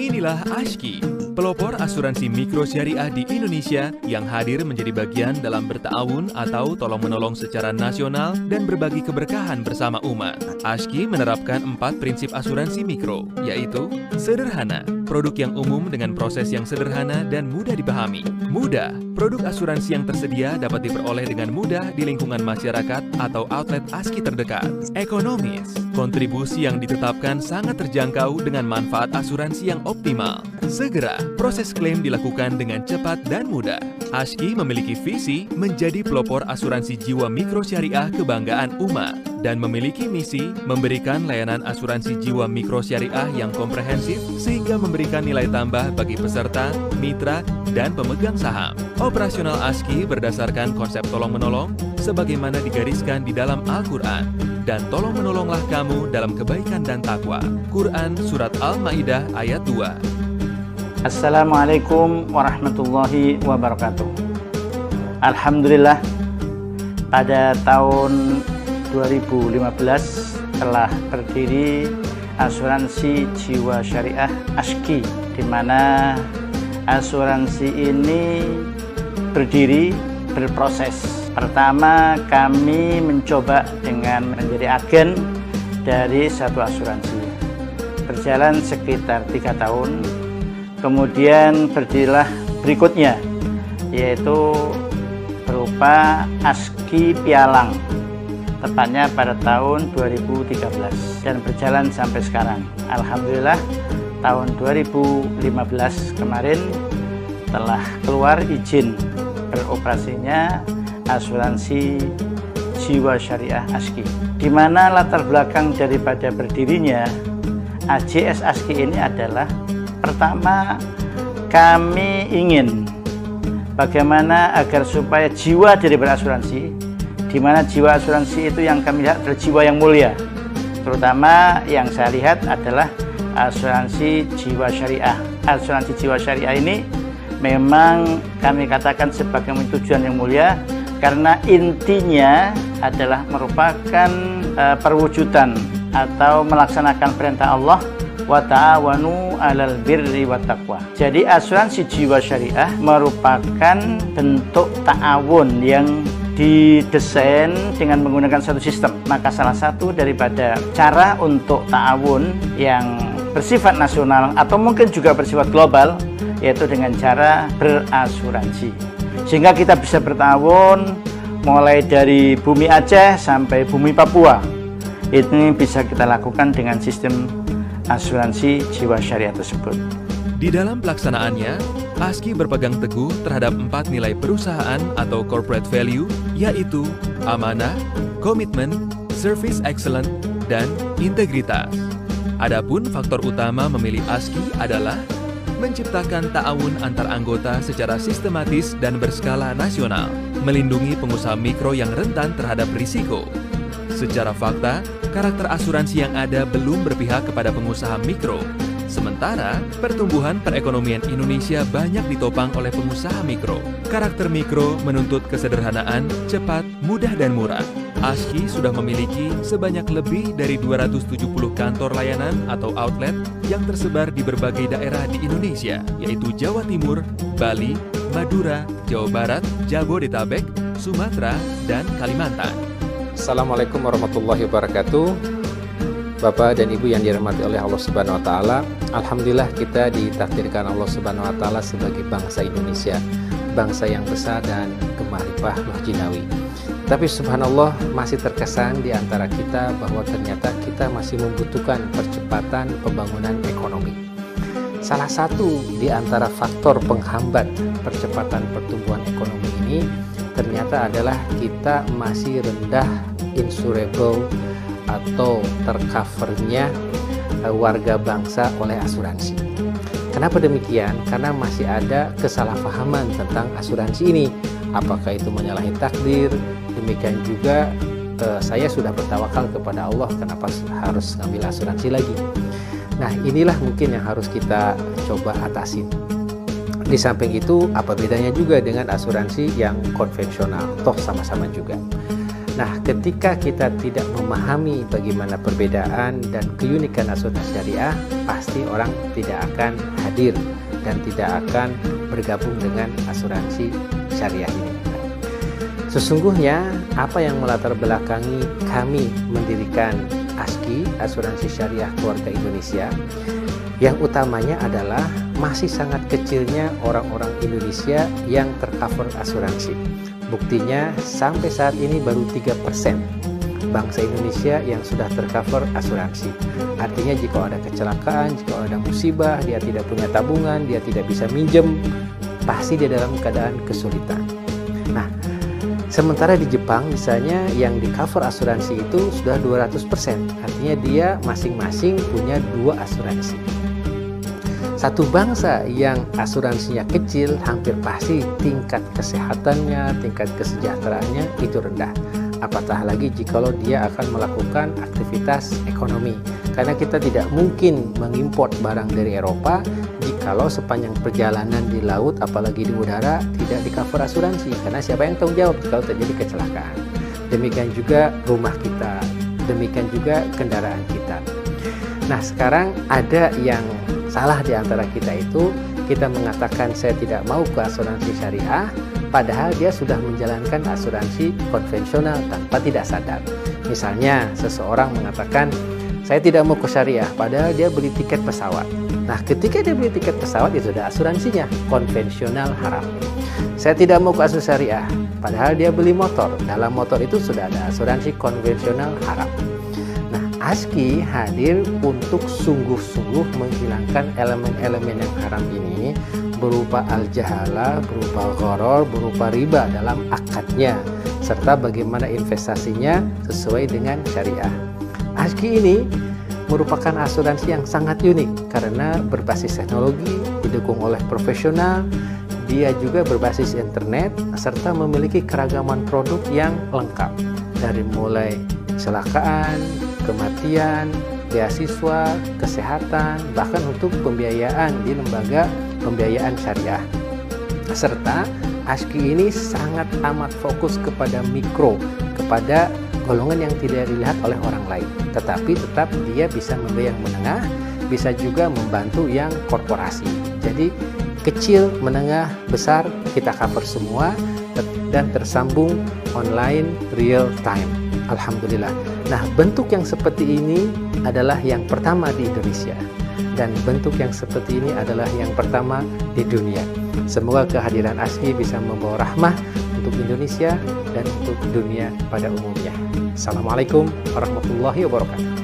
Inilah Ashki, pelopor asuransi mikro syariah di Indonesia yang hadir menjadi bagian dalam bertawun atau tolong-menolong secara nasional dan berbagi keberkahan bersama umat. Ashki menerapkan 4 prinsip asuransi mikro, yaitu sederhana, produk yang umum dengan proses yang sederhana dan mudah dipahami. Mudah, produk asuransi yang tersedia dapat diperoleh dengan mudah di lingkungan masyarakat atau outlet Ashki terdekat. Ekonomis, kontribusi yang ditetapkan sangat terjangkau dengan manfaat asuransi yang optimal. Segera, proses klaim dilakukan dengan cepat dan mudah. Ashki memiliki visi menjadi pelopor asuransi jiwa mikro syariah kebanggaan umat dan memiliki misi memberikan layanan asuransi jiwa mikro syariah yang komprehensif sehingga memberikan nilai tambah bagi peserta, mitra, dan pemegang saham. Operasional Ashki berdasarkan konsep tolong-menolong sebagaimana digariskan di dalam Al-Quran. Dan tolong menolonglah kamu dalam kebaikan dan takwa. Quran Surat Al-Ma'idah ayat 2. Assalamualaikum warahmatullahi wabarakatuh. Alhamdulillah, pada tahun 2015 telah berdiri asuransi jiwa syariah Ashki, di mana asuransi ini berdiri berproses. Pertama, kami mencoba dengan menjadi agen dari satu asuransi. Berjalan sekitar 3 tahun, kemudian berdirilah berikutnya, yaitu berupa Ashki Pialang, tepatnya pada tahun 2013, dan berjalan sampai sekarang. Alhamdulillah, tahun 2015 kemarin telah keluar izin beroperasinya asuransi jiwa syariah Ashki, di mana latar belakang daripada berdirinya AJS Ashki ini adalah, pertama, kami ingin bagaimana agar supaya jiwa dari berasuransi, di mana jiwa asuransi itu yang kami lihat adalah jiwa yang mulia, terutama yang saya lihat adalah asuransi jiwa syariah. Asuransi jiwa syariah ini memang kami katakan sebagai tujuan yang mulia, karena intinya adalah merupakan perwujudan atau melaksanakan perintah Allah, wa ta'awanu 'alal birri wat taqwa. Jadi asuransi jiwa syariah merupakan bentuk ta'awun yang didesain dengan menggunakan satu sistem. Maka salah satu daripada cara untuk ta'awun yang bersifat nasional atau mungkin juga bersifat global, yaitu dengan cara berasuransi, sehingga kita bisa bertahun mulai dari bumi Aceh sampai bumi Papua. Ini bisa kita lakukan dengan sistem asuransi jiwa syariah tersebut. Di dalam pelaksanaannya, Ashki berpegang teguh terhadap 4 nilai perusahaan atau corporate value, yaitu amanah, komitmen, service excellent, dan integritas. Adapun faktor utama memilih Ashki adalah menciptakan ta'awun antar anggota secara sistematis dan berskala nasional, melindungi pengusaha mikro yang rentan terhadap risiko. Secara fakta, karakter asuransi yang ada belum berpihak kepada pengusaha mikro. Sementara, pertumbuhan perekonomian Indonesia banyak ditopang oleh pengusaha mikro. Karakter mikro menuntut kesederhanaan, cepat, mudah, dan murah. Ashki sudah memiliki sebanyak lebih dari 270 kantor layanan atau outlet yang tersebar di berbagai daerah di Indonesia, yaitu Jawa Timur, Bali, Madura, Jawa Barat, Jabodetabek, Sumatera, dan Kalimantan. Assalamualaikum warahmatullahi wabarakatuh. Bapak dan Ibu yang dirahmati oleh Allah Subhanahu wa taala, alhamdulillah kita ditakdirkan Allah Subhanahu wa taala sebagai bangsa Indonesia, bangsa yang besar dan gemaripah Mahjinawi. Tapi subhanallah, masih terkesan di antara kita bahwa ternyata kita masih membutuhkan percepatan pembangunan ekonomi. Salah satu di antara faktor penghambat percepatan pertumbuhan ekonomi ini ternyata adalah kita masih rendah insurable atau tercovernya warga bangsa oleh asuransi. Kenapa demikian? Karena masih ada kesalahpahaman tentang asuransi ini. Apakah itu menyalahi takdir? Demikian juga saya sudah bertawakal kepada Allah, kenapa harus ngambil asuransi lagi? Nah, inilah mungkin yang harus kita coba atasi. Di samping itu, apa bedanya juga dengan asuransi yang konvensional? Toh sama-sama juga. Nah, ketika kita tidak memahami bagaimana perbedaan dan keunikan asuransi syariah, pasti orang tidak akan hadir dan tidak akan bergabung dengan asuransi syariah ini. Sesungguhnya apa yang melatar belakangi kami mendirikan ASKI, Asuransi Syariah Keluarga Indonesia, yang utamanya adalah masih sangat kecilnya orang-orang Indonesia yang tercover asuransi. Buktinya sampai saat ini baru 3% bangsa Indonesia yang sudah tercover asuransi. Artinya jika ada kecelakaan, jika ada musibah, dia tidak punya tabungan, dia tidak bisa minjem, pasti dia dalam keadaan kesulitan. Nah, sementara di Jepang misalnya yang di cover asuransi itu sudah 200%. Artinya dia masing-masing punya 2 asuransi. Satu bangsa yang asuransinya kecil, hampir pasti tingkat kesehatannya, tingkat kesejahteraannya itu rendah. Apatah lagi jikalau dia akan melakukan aktivitas ekonomi. Karena kita tidak mungkin mengimport barang dari Eropa jikalau sepanjang perjalanan di laut, apalagi di udara, tidak di-cover asuransi. Karena siapa yang tanggung jawab kalau terjadi kecelakaan? Demikian juga rumah kita, demikian juga kendaraan kita. Nah, sekarang ada yang salah di antara kita itu, kita mengatakan saya tidak mau ke asuransi syariah, padahal dia sudah menjalankan asuransi konvensional tanpa tidak sadar. Misalnya, seseorang mengatakan, saya tidak mau ke syariah, padahal dia beli tiket pesawat. Nah, ketika dia beli tiket pesawat, itu sudah asuransinya, konvensional haram. Saya tidak mau ke asuransi syariah, padahal dia beli motor. Dalam motor itu sudah ada asuransi konvensional haram. ASKI hadir untuk sungguh-sungguh menghilangkan elemen-elemen yang haram ini berupa al-jahalah, berupa gharar, berupa riba dalam akadnya, serta bagaimana investasinya sesuai dengan syariah. ASKI ini merupakan asuransi yang sangat unik karena berbasis teknologi, didukung oleh profesional, dia juga berbasis internet, serta memiliki keragaman produk yang lengkap dari mulai kecelakaan, kematian, beasiswa, kesehatan, bahkan untuk pembiayaan di lembaga pembiayaan syariah. Serta ASKI ini sangat amat fokus kepada mikro, kepada golongan yang tidak dilihat oleh orang lain. Tetapi tetap dia bisa membiayai yang menengah, bisa juga membantu yang korporasi. Jadi kecil, menengah, besar kita cover semua dan tersambung online real time. Alhamdulillah. Nah, bentuk yang seperti ini adalah yang pertama di Indonesia, dan bentuk yang seperti ini adalah yang pertama di dunia. Semoga kehadiran ASKI bisa membawa rahmah untuk Indonesia dan untuk dunia pada umumnya. Assalamualaikum warahmatullahi wabarakatuh.